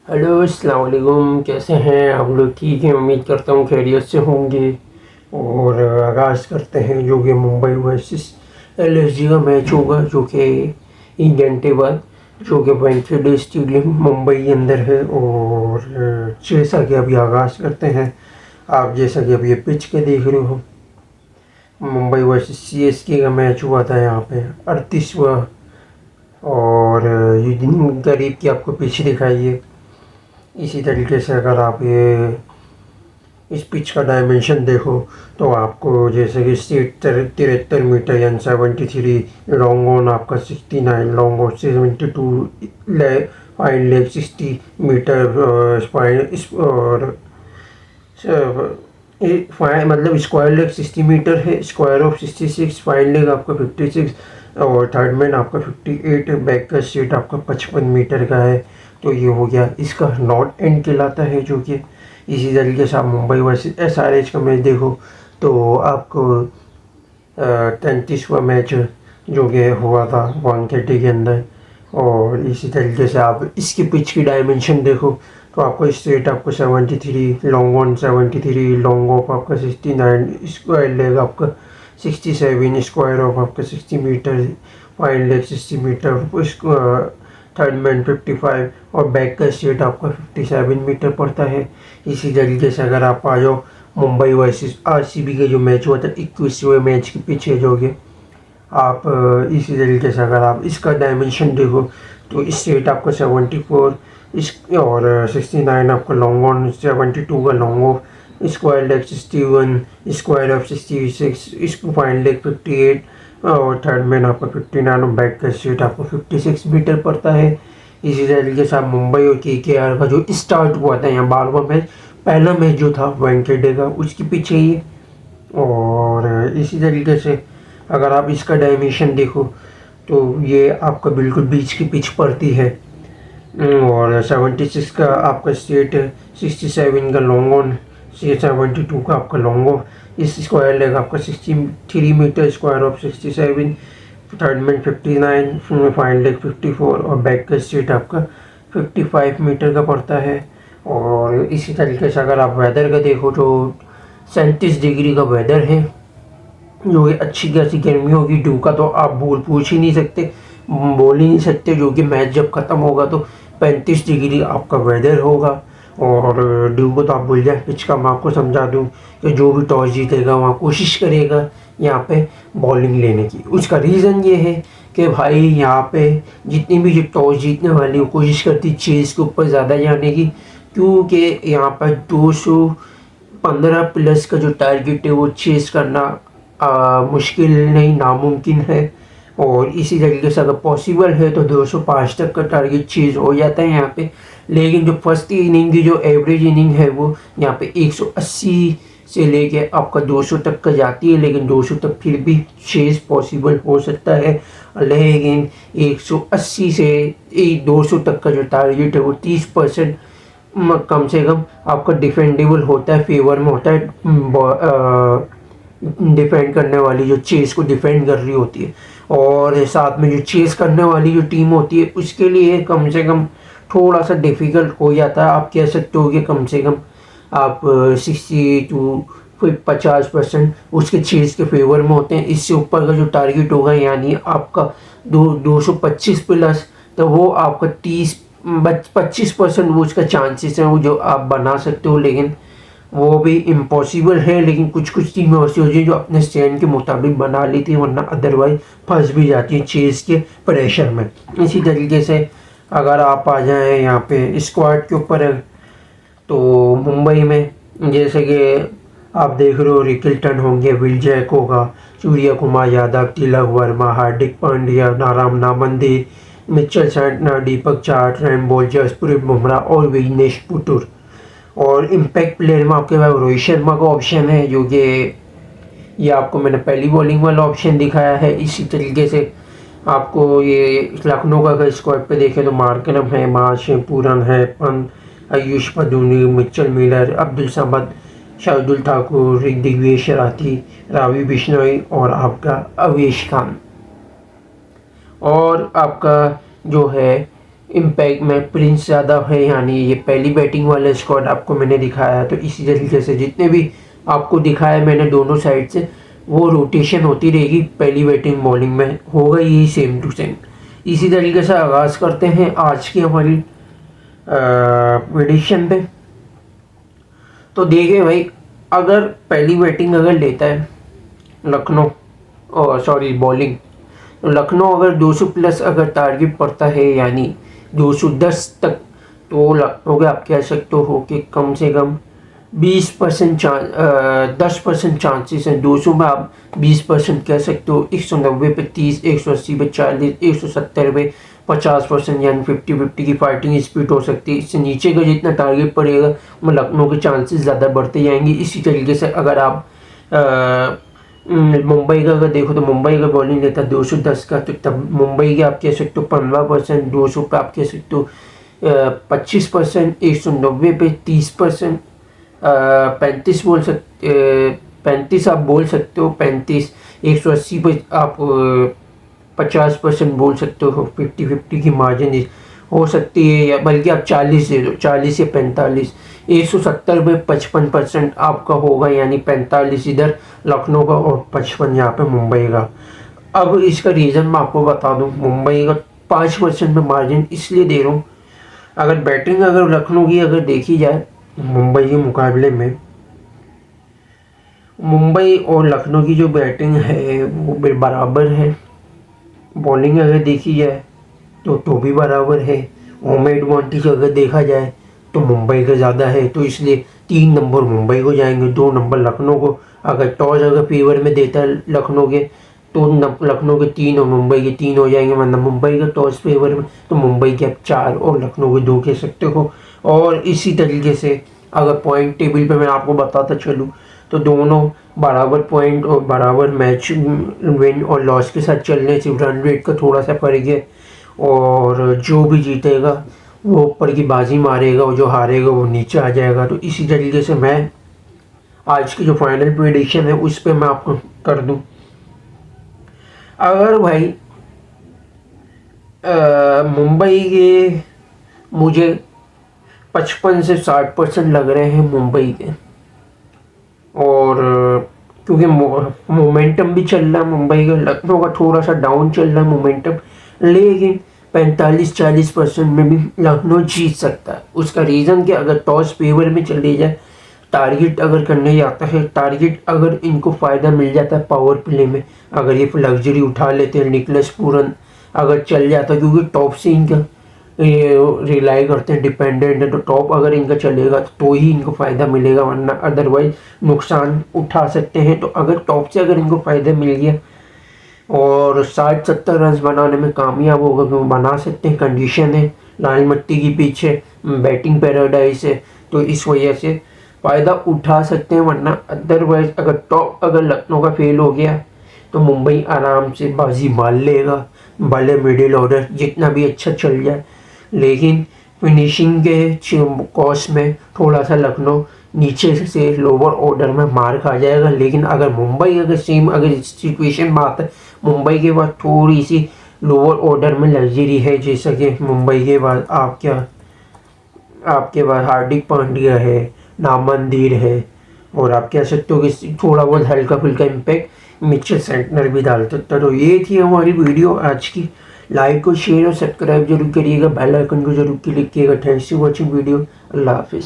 Hello अस्सलाम वालेकुम। कैसे हैं आप लोग? ठीक हैं, उम्मीद करता हूँ खैरियत से होंगे। और आगाज़ करते हैं जो कि मुंबई वर्सेस एलएसजी का मैच होगा, जो कि 1 घंटे बाद, जो कि वानखेड़े स्टेडियम मुंबई के अंदर है। और जैसा कि अभी आगाज़ करते हैं, आप जैसा कि अभी ये पिच के देख रहे हो, मुंबई वर्सेस सीएसके का मैच हुआ था यहाँ पे 38वां। और ये दिन करीब की आपको पिच दिखाई है। इसी तरीके से अगर आप ये इस पिच का डायमेंशन देखो तो आपको जैसे कि 73 मीटर यानी 73 लॉन्ग ऑन, आपका 69 long on, 72 fine leg, 60 metre spine और मतलब स्क्वायर लेग 60 मीटर है, स्क्वायर ऑफ 66, फाइन लेग आपका 56 और थर्ड मैन आपका 58 है। बैक का सीट आपका 55 मीटर का है। तो ये हो गया, इसका नॉट एंड कहलाता है। जो कि इसी तरीके से आप मुंबई वर्सेस एसआरएच का मैच देखो तो आपको 33वां मैच जो कि हुआ था वानखेड़े के अंदर। और इसी तरीके से आप इसकी पिच की डायमेंशन देखो तो आपको स्ट्रेट आपको 73 लॉन्ग ऑन, 73 लॉन्ग ऑफ आपका 69, स्क्वायर लेग आपका 67, स्क्वायर ऑफ आपका 60 metre, fine leg 60 metre, third man 55 और बैक का स्ट्रेट आपका 57 मीटर पड़ता है। इसी तरीके से अगर आप आ जाओ मुंबई वर्सेस आरसीबी का जो मैच हुआ था 21वें मैच के पीछे, जो कि आप इसी तरीके से अगर आप इसका डायमेंशन देखो तो इस सेट आपका 74 इस और 69 आपका लॉन्ग ऑन, 72 का long off, square leg 61, square off 66, इसको फाइन लेग 58 और थर्ड मैन आपका 59 और बैक का सेट आपको 56 मीटर पड़ता है। इसी तरीके से आप मुंबई और केकेआर का जो स्टार्ट हुआ था यहाँ 12वां मैच, पहला मैच जो था वानखेड़े का, उसके पीछे ही। और इसी तरीके से अगर आप इसका डायमेंशन देखो तो ये आपका बिल्कुल बीच की पिच पड़ती है। और 76 का आपका स्ट्रेट है, 67 का लॉन्ग ऑन, 72 का आपका लॉन्ग ऑफ, इस स्क्वायर लेग आपका 63 metre, square off 67, third man 59, fine leg 54 और बैक का स्ट्रेट आपका 55 मीटर का पड़ता है। और इसी तरीके से अगर आप वेदर का देखो तो 37 डिग्री का वेदर है, जो कि अच्छी खासी गर्मी होगी। ड्यू का तो आप पूछ ही नहीं सकते, बोल ही नहीं सकते। जो कि मैच जब ख़त्म होगा तो 35 डिग्री आपका वेदर होगा। और ड्यू को तो आप भूल जाए। पिच का मैं आपको समझा दूं कि जो भी टॉस जीतेगा वहाँ कोशिश करेगा यहाँ पे बॉलिंग लेने की। उसका रीज़न ये है कि भाई यहाँ पे जितनी भी जो टॉस जीतने वाली वो कोशिश करती चेज़ के ऊपर ज़्यादा जाने की, क्योंकि यहाँ पर 215 प्लस का जो टारगेट है वो चेज़ करना मुश्किल नहीं, नामुमकिन है। और इसी तरीके से अगर पॉसिबल है तो 205 तक का टारगेट चीज़ हो जाता है यहाँ पे। लेकिन जो फर्स्ट इनिंग की जो एवरेज इनिंग है वो यहाँ पे 180 से लेके आपका 200 तक का जाती है। लेकिन 200 तक फिर भी चेज़ पॉसिबल हो सकता है, लेकिन 180 से 200 तक का जो टारगेट है वो 30% कम से कम आपका डिफेंडेबल होता है, फेवर में होता है। डिफेंड करने वाली जो चेस को डिफेंड कर रही होती है, और साथ में जो चेस करने वाली जो टीम होती है उसके लिए कम से कम थोड़ा सा डिफ़िकल्ट हो जाता है। आप कह सकते हो कि कम से कम आप 60 टू 50% उसके चेस के फेवर में होते हैं। इससे ऊपर का जो टारगेट होगा यानी आपका 225 प्लस, तो वो आपका 25% वो उसका चांसेस हैं वो जो आप बना सकते हो। लेकिन वो भी इम्पॉसिबल है। लेकिन कुछ कुछ टीमें ऐसी होती हैं जो अपने स्टैंड के मुताबिक बना लेती हैं, वरना अदरवाइज फंस भी जाती हैं चेज़ के प्रेशर में। इसी तरीके से अगर आप आ जाएं यहाँ पे स्क्वाड के ऊपर है तो मुंबई में जैसे कि आप देख रहे हो रिकिल्टन होंगे, विल जैक होगा, सूर्य कुमार यादव, तिलक वर्मा, हार्दिक पांड्या, नाराम नामंदी, मिचेल सैंटनर, दीपक चार, रैमबोल, जसप्रीत बुमराह और विनेश पुटुर। और इम्पैक्ट प्लेयर में आपके पास रोहित शर्मा का ऑप्शन है, जो कि ये आपको मैंने पहली बॉलिंग वाला ऑप्शन दिखाया है। इसी तरीके से आपको ये लखनऊ का अगर स्क्वाड पे देखें तो मार्करम है, मार्श है, पूरन है, पंत, आयुष पदुनी, मिचेल मिलर, अब्दुल समद, शार्दुल ठाकुर, दिग्विजय शराठी, रावी बिश्नोई और आपका अवेश खान। और आपका जो है इम्पैक्ट में प्रिंस ज़्यादा है, यानी ये पहली बैटिंग वाला स्क्वाड आपको मैंने दिखाया। तो इसी तरीके से जितने भी आपको दिखाया मैंने दोनों साइड से, वो रोटेशन होती रहेगी, पहली बैटिंग बॉलिंग में होगा यही सेम टू सेम। इसी तरीके से आगाज़ करते हैं आज की हमारी प्रेडिक्शन पे। तो देखिए भाई, अगर पहली बैटिंग अगर लेता है लखनऊ, और सॉरी बॉलिंग, तो लखनऊ अगर 200 प्लस अगर टारगेट पड़ता है, यानी 210 तक, तो लखनऊ के आप कह सकते हो कि कम से कम 20% 10% चांसेस हैं। 200 में आप 20% कह सकते हो, 190 पे 30, 180 पे 40, 170 पे 50%, यानी 50-50 की फाइटिंग स्पीड हो सकती है। इससे नीचे का जितना टारगेट पड़ेगा वो लखनऊ के चांसेस ज़्यादा बढ़ते जाएंगे। इसी तरीके से अगर आप मुंबई का अगर देखो, तो मुंबई का बॉलिंग लेता है 210 का, तो तब मुंबई के आप कह सकते हो 15%, 200 पे आप कह सकते हो 25%, 190 पे 30%, 35 बोल सकते, 35 आप बोल सकते हो, 35, 180 पे आप 50% बोल सकते हो। 50-50 की मार्जिन हो सकती है, या बल्कि आप 40 दे दो, 40 या 45। 170 पे 55% आपका होगा, यानी 45 इधर लखनऊ का और 55 यहाँ पे मुंबई का। अब इसका रीज़न मैं आपको बता दूं, मुंबई का 5% में मार्जिन इसलिए दे रहा हूँ। अगर बैटिंग अगर लखनऊ की अगर देखी जाए मुंबई के मुकाबले में, मुंबई और लखनऊ की जो बैटिंग है वो बराबर है। बॉलिंग अगर देखी जाए तो भी बराबर है। होम एडवांटेज अगर देखा जाए तो मुंबई का ज़्यादा है, तो इसलिए 3 नंबर मुंबई को जाएंगे, 2 नंबर लखनऊ को। अगर टॉस अगर फेवर में देता है लखनऊ के, तो लखनऊ के 3 और मुंबई के 3 हो जाएंगे। मतलब मुंबई का टॉस फेवर में, तो मुंबई के आप 4 और लखनऊ के 2 कह सकते हो। और इसी तरीके से अगर पॉइंट टेबल पे मैं आपको बताता चलूँ, तो दोनों बराबर पॉइंट और बराबर मैच विन और लॉस के साथ चल रहे हैं। सिर्फ रन रेट का थोड़ा सा फर्क है, और जो भी जीतेगा वो ऊपर की बाजी मारेगा, और जो हारेगा वो नीचे आ जाएगा। तो इसी तरीके से मैं आज की जो फाइनल प्रेडिक्शन है उस पर मैं आपको कर दूं। अगर भाई मुंबई के मुझे 55 से 60% लग रहे हैं मुंबई के, और क्योंकि मोमेंटम भी चल रहा है मुंबई का, लखनऊ का थोड़ा सा डाउन चल रहा है मोमेंटम, लेकिन 45-40% में भी लखनऊ जीत सकता है। उसका रीज़न कि अगर टॉस फेवर में चले जाए, टारगेट अगर करने जाता है, टारगेट अगर इनको फ़ायदा मिल जाता है पावर प्ले में, अगर ये लग्जरी उठा लेते हैं, निकलस पूरन अगर चल जाता है, क्योंकि टॉप से इनका रिलाई करते हैं, डिपेंडेंट है, तो टॉप अगर इनका चलेगा तो ही इनको फ़ायदा मिलेगा, वरना अदरवाइज नुकसान उठा सकते हैं। तो अगर टॉप से अगर इनको फ़ायदा मिल गया और 60-70 रन बनाने में कामयाब होगा, क्योंकि बना सकते हैं, कंडीशन है, लाल मिट्टी की पीछे बैटिंग पैराडाइज है, तो इस वजह से फ़ायदा उठा सकते हैं। वरना अदरवाइज अगर टॉप अगर लखनऊ का फेल हो गया तो मुंबई आराम से बाजी मार लेगा, भले मिडिल ऑर्डर जितना भी अच्छा चल जाए, लेकिन फिनिशिंग के कॉस्ट में थोड़ा सा लखनऊ नीचे से लोअर ऑर्डर में मार खा जाएगा। लेकिन अगर मुंबई अगर सेम अगर सिचुएशन में आता है, मुंबई के बाद थोड़ी सी लोअर ऑर्डर में लग्जरी है, जैसा कि मुंबई के बाद आपके पास हार्दिक पांड्या है, नामंदीर है, और आप कह सकते हो कि थोड़ा बहुत हल्का फुल्का इम्पैक्ट मिचेल सेंटनर भी डाल सकता है। तो ये थी हमारी वीडियो आज की। लाइक को शेयर और सब्सक्राइब जरूर करिएगा, बेल आइकन को जरूर क्लिक कीजिएगा। Thanks for watching video. अल्लाह हाफिज़।